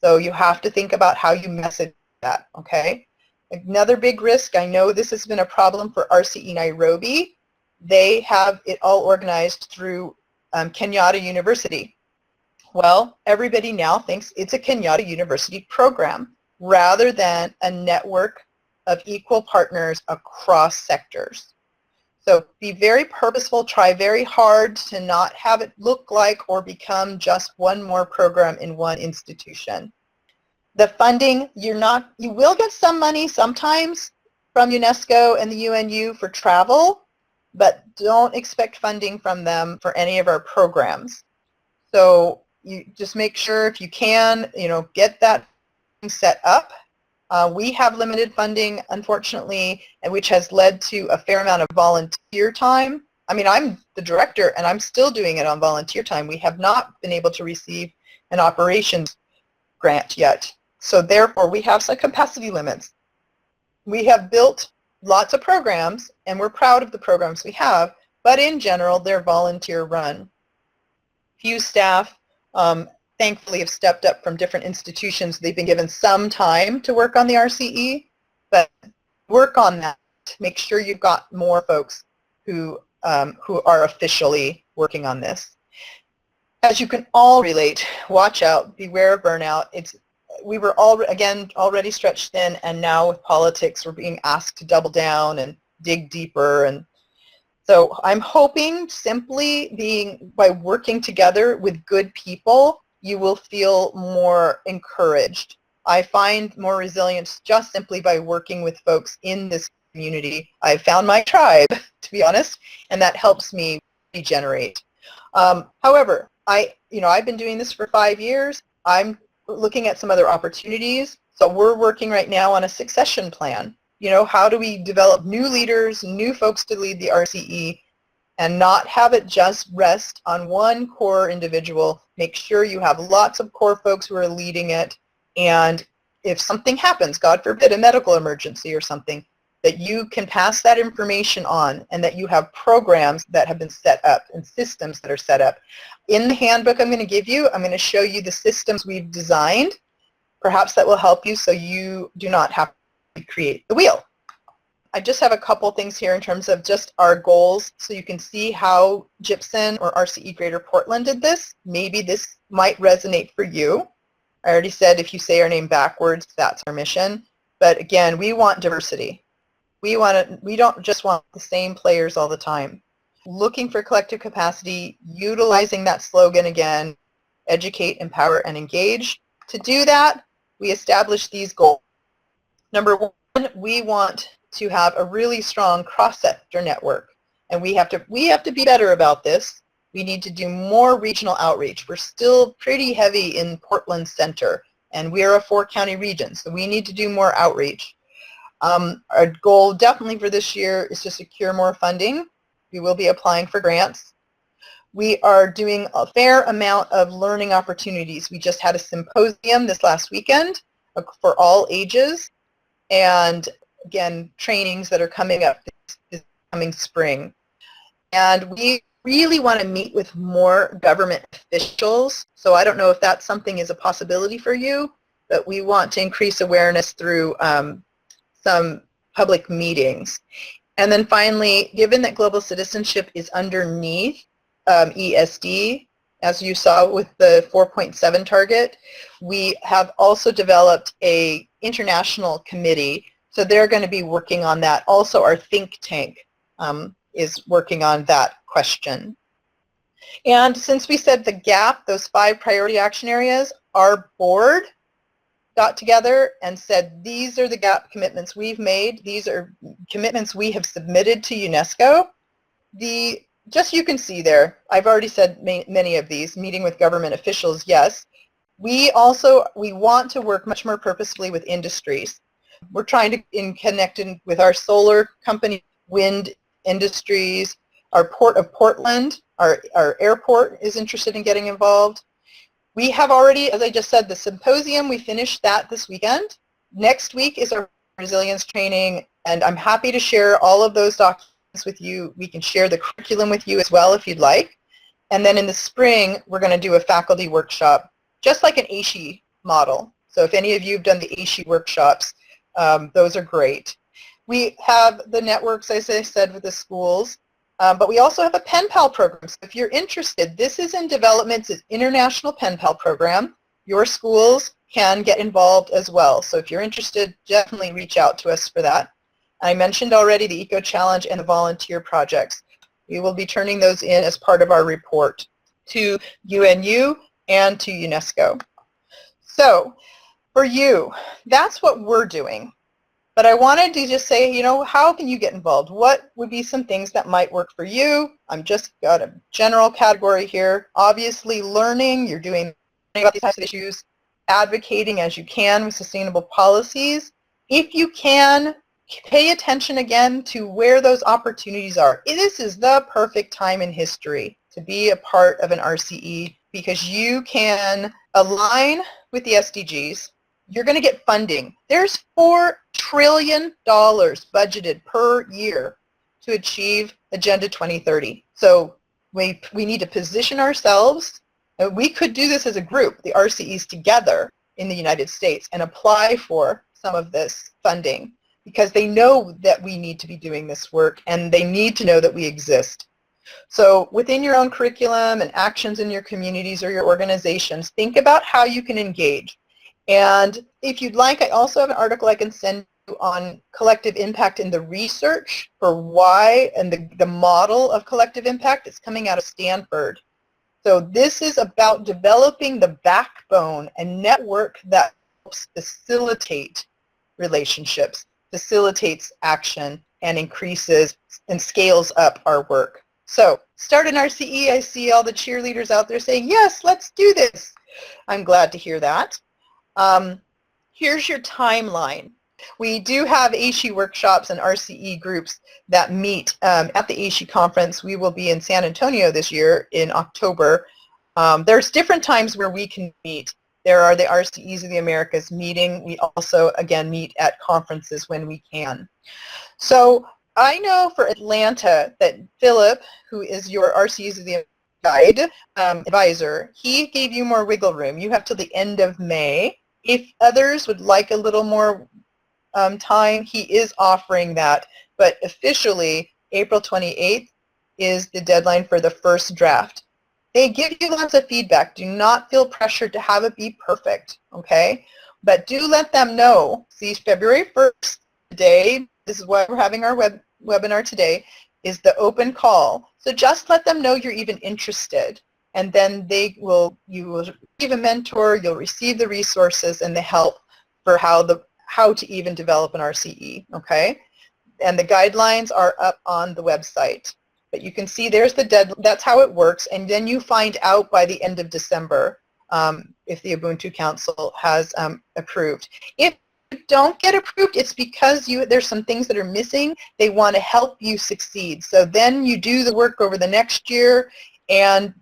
A: So you have to think about how you message that, okay? Another big risk, I know this has been a problem for RCE Nairobi. They have it all organized through Kenyatta University. Well, everybody now thinks it's a Kenyatta University program rather than a network of equal partners across sectors. So be very purposeful, try very hard to not have it look like or become just one more program in one institution. The funding, you will get some money sometimes from UNESCO and the UNU for travel, but don't expect funding from them for any of our programs. So you just make sure if you can, get that set up. We have limited funding, unfortunately, and which has led to a fair amount of volunteer time. I mean, I'm the director, and I'm still doing it on volunteer time. We have not been able to receive an operations grant yet. So therefore, we have some capacity limits. We have built lots of programs, and we're proud of the programs we have, but in general, they're volunteer run. Few staff, thankfully, have stepped up from different institutions. They've been given some time to work on the RCE, but work on that. Make sure you've got more folks who are officially working on this. As you can all relate, watch out, beware of burnout. We were already stretched thin, and now with politics, we're being asked to double down and dig deeper. And so I'm hoping simply by working together with good people, you will feel more encouraged. I find more resilience just simply by working with folks in this community. I've found my tribe, to be honest, and that helps me regenerate. However, I've been doing this for 5 years. I'm looking at some other opportunities. So we're working right now on a succession plan. How do we develop new leaders, new folks to lead the RCE, and not have it just rest on one core individual? Make sure you have lots of core folks who are leading it, and if something happens, God forbid, a medical emergency or something, that you can pass that information on, and that you have programs that have been set up and systems that are set up. In the handbook I'm going to give you, I'm going to show you the systems we've designed. Perhaps that will help you so you do not have to create the wheel. I just have a couple things here in terms of just our goals, so you can see how GPSEN or RCE Greater Portland did this. Maybe this might resonate for you. I already said if you say our name backwards, that's our mission. But again, we want diversity. We don't just want the same players all the time. Looking for collective capacity, utilizing that slogan again, educate, empower, and engage. To do that, we establish these goals. Number one, we want to have a really strong cross-sector network, and we have to be better about this. We need to do more regional outreach. We're still pretty heavy in Portland Center, and we're a 4-county region, so we need to do more outreach. Our goal definitely for this year is to secure more funding. We will be applying for grants. We are doing a fair amount of learning opportunities. We just had a symposium this last weekend for all ages, and again, trainings that are coming up this coming spring. And we really want to meet with more government officials. So I don't know if that something is a possibility for you, but we want to increase awareness through some public meetings. And then finally, given that global citizenship is underneath ESD, as you saw with the 4.7 target, we have also developed an international committee. So they're going to be working on that. Also, our think tank is working on that question. And since we said the GAP, those 5 priority action areas, our board got together and said, these are the GAP commitments we've made. These are commitments we have submitted to UNESCO. Just you can see there, I've already said many of these, meeting with government officials, yes. We want to work much more purposefully with industries. We're trying to connect with our solar company, wind industries, our Port of Portland, our airport is interested in getting involved. We have already, as I just said, the symposium, we finished that this weekend. Next week is our resilience training, and I'm happy to share all of those documents with you. We can share the curriculum with you as well if you'd like. And then in the spring, we're going to do a faculty workshop, just like an ASHE model. So if any of you have done the ASHE workshops, those are great. We have the networks, as I said, with the schools. But we also have a pen pal program. So if you're interested, this is in development. It's an international pen pal program. Your schools can get involved as well. So if you're interested, definitely reach out to us for that. I mentioned already the Eco Challenge and the volunteer projects. We will be turning those in as part of our report to UNU and to UNESCO. So for you, that's what we're doing. But I wanted to just say, how can you get involved? What would be some things that might work for you? I'm just got a general category here. Obviously, learning, you're doing about these types of issues, advocating as you can with sustainable policies, if you can, pay attention again to where those opportunities are. This is the perfect time in history to be a part of an RCE because you can align with the SDGs. You're going to get funding. There's $4 trillion budgeted per year to achieve Agenda 2030. So we need to position ourselves. We could do this as a group, the RCEs together in the United States, and apply for some of this funding because they know that we need to be doing this work and they need to know that we exist. So within your own curriculum and actions in your communities or your organizations, think about how you can engage. And if you'd like, I also have an article I can send you on collective impact in the research for why and the model of collective impact. It's coming out of Stanford. So this is about developing the backbone and network that helps facilitate relationships, facilitates action, and increases and scales up our work. So start an RCE. I see all the cheerleaders out there saying, yes, let's do this. I'm glad to hear that. Here's your timeline. We do have ASHE workshops and RCE groups that meet at the ASHE conference. We will be in San Antonio this year in October. There's different times where we can meet. There are the RCEs of the Americas meeting. We also, again, meet at conferences when we can. So I know for Atlanta that Philip, who is your RCEs of the guide advisor, he gave you more wiggle room. You have till the end of May. If others would like a little more time, he is offering that, but officially April 28th is the deadline for the first draft. They give you lots of feedback. Do not feel pressured to have it be perfect, okay? But do let them know. See, February 1st today, this is why we're having our webinar today, is the open call. So just let them know you're even interested, and then you will receive a mentor, you'll receive the resources and the help for how to even develop an RCE, okay? And the guidelines are up on the website. But you can see there's the deadline. That's how it works. And then you find out by the end of December if the Ubuntu Council has approved. If you don't get approved, it's because there's some things that are missing. They want to help you succeed. So then you do the work over the next year, and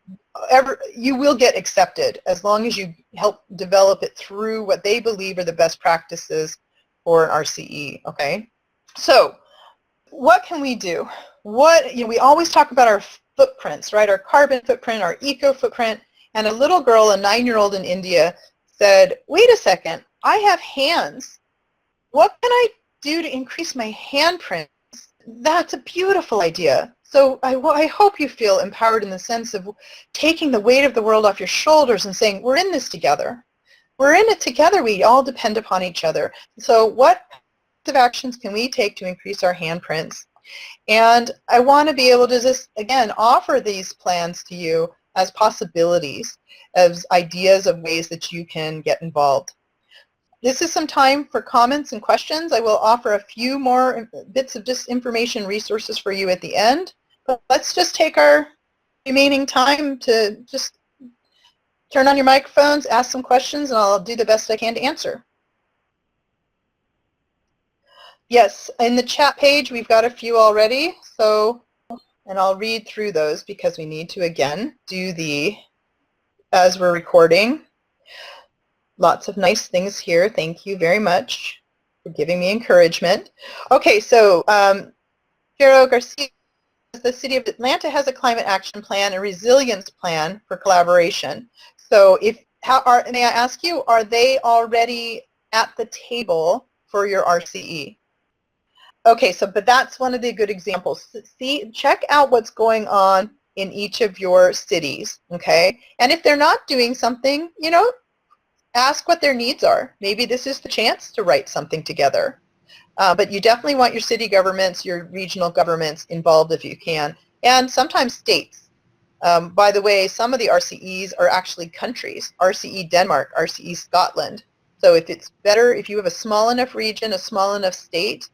A: you will get accepted as long as you help develop it through what they believe are the best practices for an RCE, okay? So what can we do? We always talk about our footprints, right? Our carbon footprint, our eco footprint, and a little girl, a 9-year-old in India, said, wait a second, I have hands. What can I do to increase my handprints? That's a beautiful idea. So I hope you feel empowered in the sense of taking the weight of the world off your shoulders and saying, we're in this together. We're in it together. We all depend upon each other. So what actions can we take to increase our handprints? And I want to be able to just, again, offer these plans to you as possibilities, as ideas of ways that you can get involved. This is some time for comments and questions. I will offer a few more bits of just information resources for you at the end. But let's just take our remaining time to just turn on your microphones, ask some questions, and I'll do the best I can to answer. Yes, in the chat page, we've got a few already. So, and I'll read through those because we need to, again, do as we're recording. Lots of nice things here. Thank you very much for giving me encouragement. Okay, so Jero Garcia, the City of Atlanta has a climate action plan, a resilience plan for collaboration. So may I ask you, are they already at the table for your RCE? Okay, but that's one of the good examples. Check out what's going on in each of your cities, okay? And if they're not doing something, ask what their needs are. Maybe this is the chance to write something together. But you definitely want your city governments, your regional governments involved if you can, and sometimes states. By the way, some of the RCEs are actually countries, RCE Denmark, RCE Scotland. So if it's better, if you have a small enough region, a small enough state,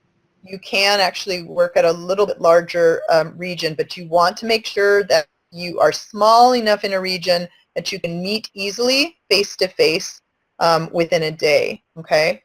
A: you can actually work at a little bit larger region, but you want to make sure that you are small enough in a region that you can meet easily face-to-face within a day, okay?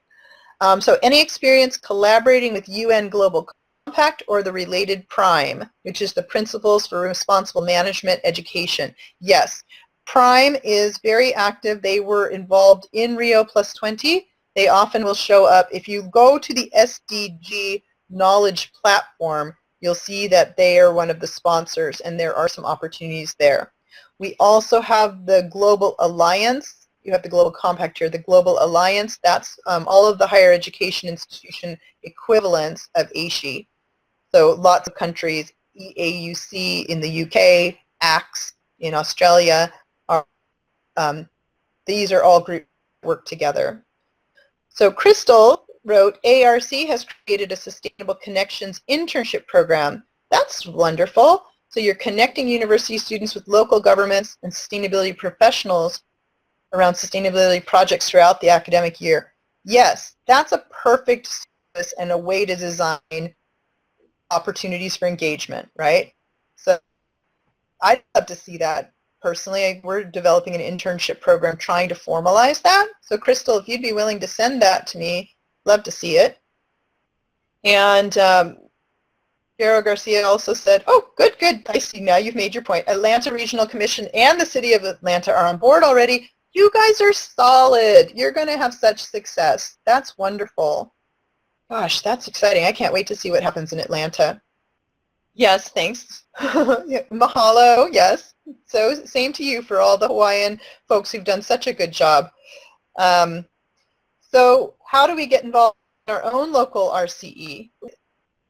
A: So any experience collaborating with UN Global Compact or the related PRIME, which is the Principles for Responsible Management Education. Yes, PRIME is very active. They were involved in Rio Plus 20. They often will show up. If you go to the SDG Knowledge Platform, you'll see that they are one of the sponsors, and there are some opportunities there. We also have the Global Alliance. You have the Global Compact here. The Global Alliance, that's all of the higher education institution equivalents of ASHE. So lots of countries, EAUC in the UK, ACTS in Australia, these are all groups that work together. So Crystal wrote, ARC has created a Sustainable Connections internship program. That's wonderful. So you're connecting university students with local governments and sustainability professionals around sustainability projects throughout the academic year. Yes, that's a perfect service and a way to design opportunities for engagement, right? So I'd love to see that personally. We're developing an internship program trying to formalize that. So Crystal, if you'd be willing to send that to me, love to see it. And Vero Garcia also said, oh, good, good. I see now you've made your point. Atlanta Regional Commission and the City of Atlanta are on board already. You guys are solid. You're going to have such success. That's wonderful. Gosh, that's exciting. I can't wait to see what happens in Atlanta. Yes, thanks. Mahalo, yes. So same to you for all the Hawaiian folks who've done such a good job. So how do we get involved in our own local RCE?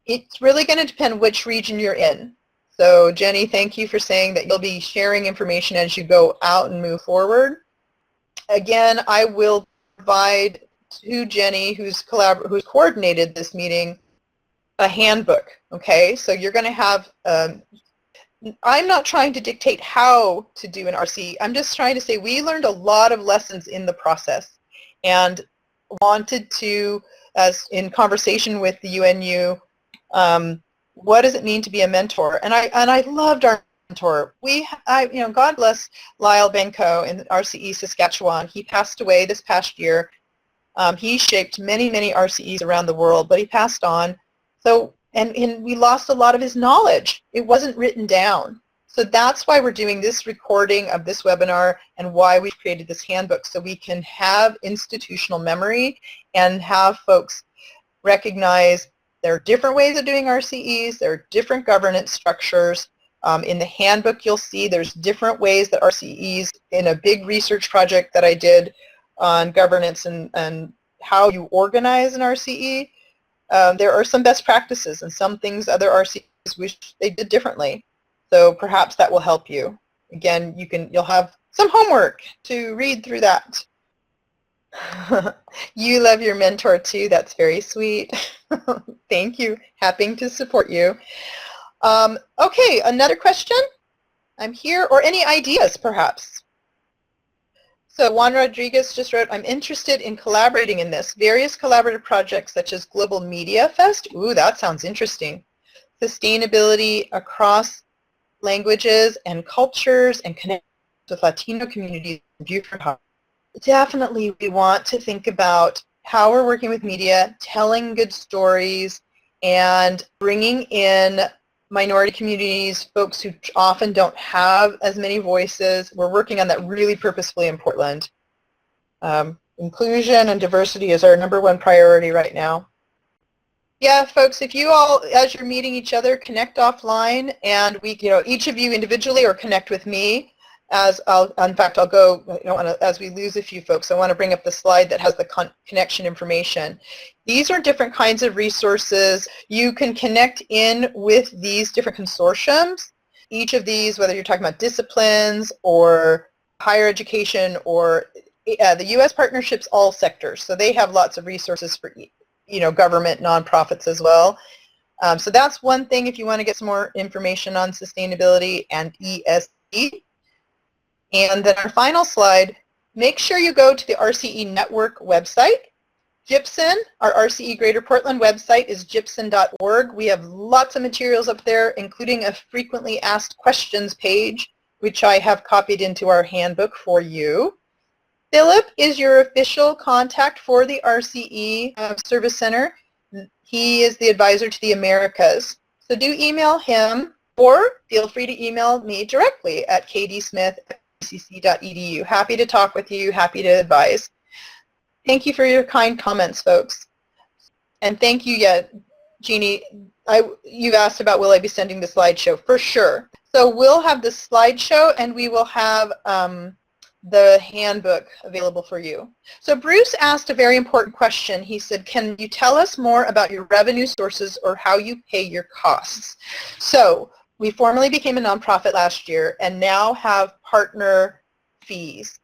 A: It's really going to depend which region you're in. So Jenny, thank you for saying that you'll be sharing information as you go out and move forward. Again, I will provide to Jenny, who's coordinated this meeting, a handbook, okay? So you're going to have, I'm not trying to dictate how to do an RCE. I'm just trying to say we learned a lot of lessons in the process and wanted to, as in conversation with the UNU, what does it mean to be a mentor? And I loved our mentor. God bless Lyle Benko in RCE Saskatchewan. He passed away this past year. He shaped many, many RCEs around the world, but he passed on. So, and we lost a lot of his knowledge. It wasn't written down. So that's why we're doing this recording of this webinar and why we've created this handbook, so we can have institutional memory and have folks recognize there are different ways of doing RCEs, there are different governance structures. In the handbook you'll see there's different ways that RCEs, in a big research project that I did on governance and how you organize an RCE, there are some best practices and some things other RCEs wish they did differently. So perhaps that will help you. Again, you'll have some homework to read through that. You love your mentor too. That's very sweet. Thank you. Happy to support you. Okay, another question. I'm here, or any ideas perhaps. So Juan Rodriguez just wrote, I'm interested in collaborating in this. Various collaborative projects such as Global Media Fest. Ooh, that sounds interesting. Sustainability across languages and cultures and connect with Latino communities in Beaufort Harbor. Definitely we want to think about how we're working with media, telling good stories, and bringing in minority communities, folks who often don't have as many voices. We're working on that really purposefully in Portland. Inclusion and diversity is our #1 priority right now. Yeah, folks, if you all, as you're meeting each other, connect offline, and we, each of you individually, or connect with me. In fact, I'll go, I don't want to, as we lose a few folks, I want to bring up the slide that has the connection information. These are different kinds of resources. You can connect in with these different consortiums. Each of these, whether you're talking about disciplines or higher education or the U.S. partnerships, all sectors. So they have lots of resources for, government, nonprofits as well. So that's one thing if you want to get some more information on sustainability and ESG. And then our final slide, make sure you go to the RCE Network website. GPSEN, our RCE Greater Portland website is gpsen.org. We have lots of materials up there, including a frequently asked questions page, which I have copied into our handbook for you. Philip is your official contact for the RCE Service Center. He is the advisor to the Americas. So do email him, or feel free to email me directly at kdsmith@ucc.edu. Happy to talk with you, happy to advise. Thank you for your kind comments, folks. And thank you, Jeannie. You've asked about will I be sending the slideshow? For sure. So we'll have the slideshow, and we will have the handbook available for you. So Bruce asked a very important question. He said, can you tell us more about your revenue sources or how you pay your costs? So we formally became a nonprofit last year and now have partner fees.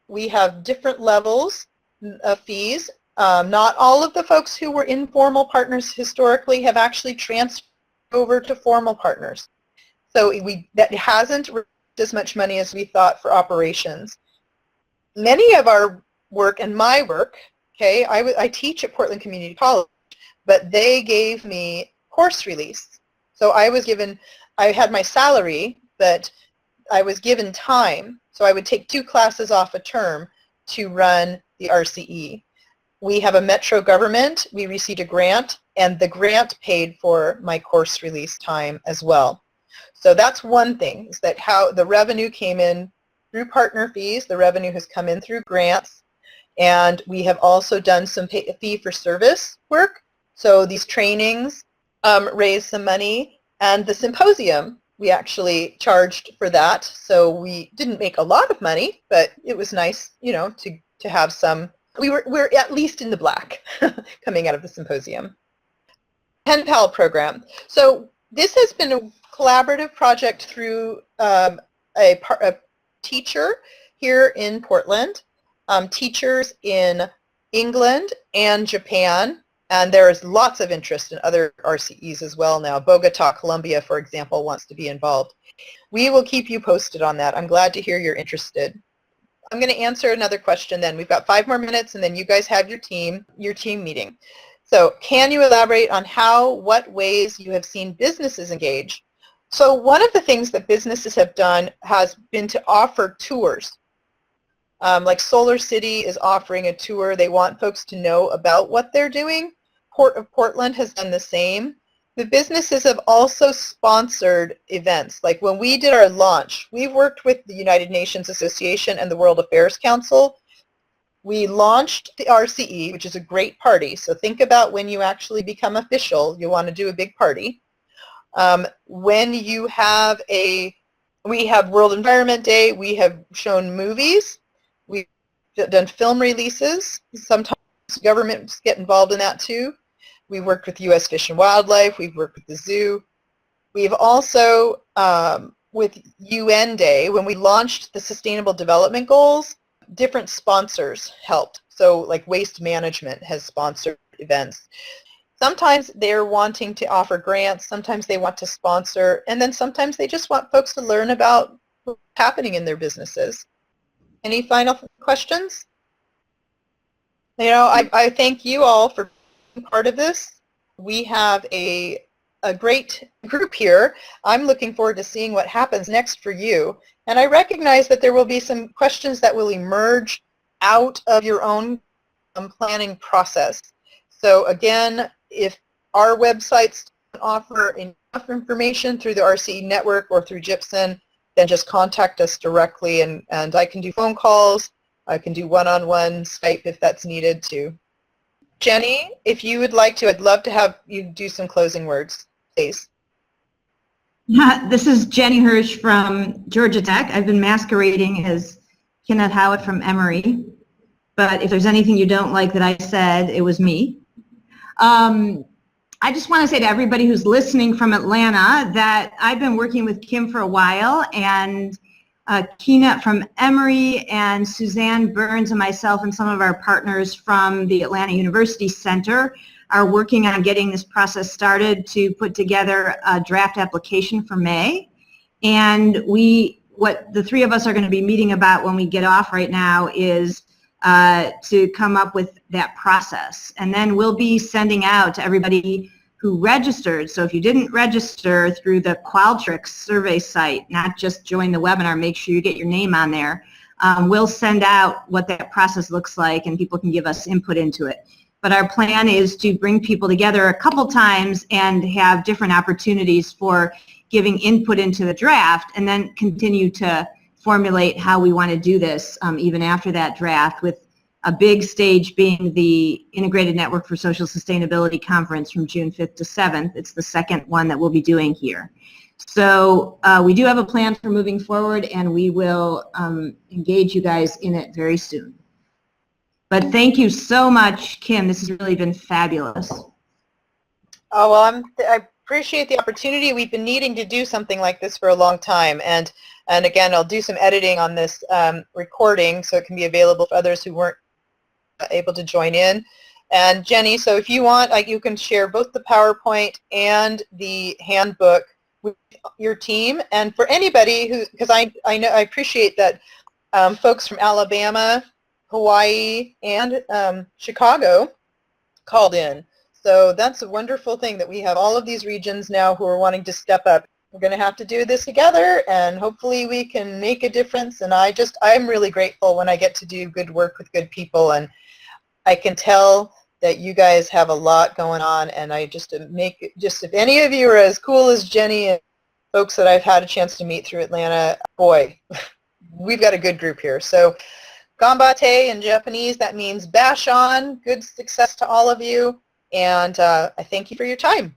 A: We have different levels of fees. Not all of the folks who were informal partners historically have actually transferred over to formal partners. So that hasn't raised as much money as we thought for operations. Many of our work and my work, okay, I teach at Portland Community College, but they gave me course release. So I had my salary, but I was given time. So I would take 2 classes off a term to run the RCE. We have a metro government, we received a grant, and the grant paid for my course release time as well. So that's one thing, is that how the revenue came in through partner fees, the revenue has come in through grants, and we have also done some fee for service work. So these trainings raised some money, and the symposium, we actually charged for that. So we didn't make a lot of money, but it was nice, you know, to have some. We're at least in the black coming out of the symposium. Pen Pal program. So this has been a collaborative project through a teacher here in Portland, teachers in England and Japan, and there is lots of interest in other RCEs as well now. Bogota, Colombia, for example, wants to be involved. We will keep you posted on that. I'm glad to hear you're interested. I'm going to answer another question then. We've got 5 more minutes, and then you guys have your team meeting. So can you elaborate on what ways you have seen businesses engage? So one of the things that businesses have done has been to offer tours. Like Solar City is offering a tour. They want folks to know about what they're doing. Port of Portland has done the same. The businesses have also sponsored events. Like when we did our launch, we've worked with the United Nations Association and the World Affairs Council. We launched the RCE, which is a great party. So think about when you actually become official, you want to do a big party. When you have we have World Environment Day, we have shown movies, we've done film releases, sometimes governments get involved in that too. We worked with U.S. Fish and Wildlife, we've worked with the zoo. We've also, with UN Day, when we launched the Sustainable Development Goals, different sponsors helped. So like Waste Management has sponsored events. Sometimes they're wanting to offer grants, sometimes they want to sponsor, and then sometimes they just want folks to learn about what's happening in their businesses. Any final questions? You know, I thank you all for being part of this. We have a great group here. I'm looking forward to seeing what happens next for you. And I recognize that there will be some questions that will emerge out of your own planning process. So again, if our websites offer enough information through the RCE Network or through GPSEN, then just contact us directly, and I can do phone calls, I can do one-on-one Skype if that's needed too. Jenny, if you would like to, I'd love to have you do some closing words, please.
B: This is Jenny Hirsch from Georgia Tech. I've been masquerading as Kenneth Howitt from Emory, but if there's anything you don't like that I said, it was me. I just want to say to everybody who's listening from Atlanta that I've been working with Kim for a while, and Keena from Emory and Suzanne Burns and myself and some of our partners from the Atlanta University Center are working on getting this process started to put together a draft application for May. And what the 3 of us are going to be meeting about when we get off right now is to come up with that process. And then we'll be sending out to everybody who registered. So if you didn't register through the Qualtrics survey site, not just join the webinar, make sure you get your name on there. we'll send out what that process looks like and people can give us input into it. But our plan is to bring people together a couple times and have different opportunities for giving input into the draft, and then continue to formulate how we want to do this even after that draft, with a big stage being the Integrated Network for Social Sustainability Conference from June 5th to 7th. It's the second one that we'll be doing here. So we do have a plan for moving forward, and we will engage you guys in it very soon. But thank you so much, Kim. This has really been fabulous.
A: Oh, well, I appreciate the opportunity. We've been needing to do something like this for a long time. And again, I'll do some editing on this recording so it can be available for others who weren't able to join in. And Jenny, so if you want, you can share both the PowerPoint and the handbook with your team. And for anybody who, because I appreciate that folks from Alabama, Hawaii, and Chicago called in. So that's a wonderful thing that we have all of these regions now who are wanting to step up. We're going to have to do this together, and hopefully we can make a difference. And I'm really grateful when I get to do good work with good people, and I can tell that you guys have a lot going on. And if any of you are as cool as Jenny and folks that I've had a chance to meet through Atlanta, boy, we've got a good group here. So Gambate in Japanese, that means bash on. Good success to all of you, and I thank you for your time.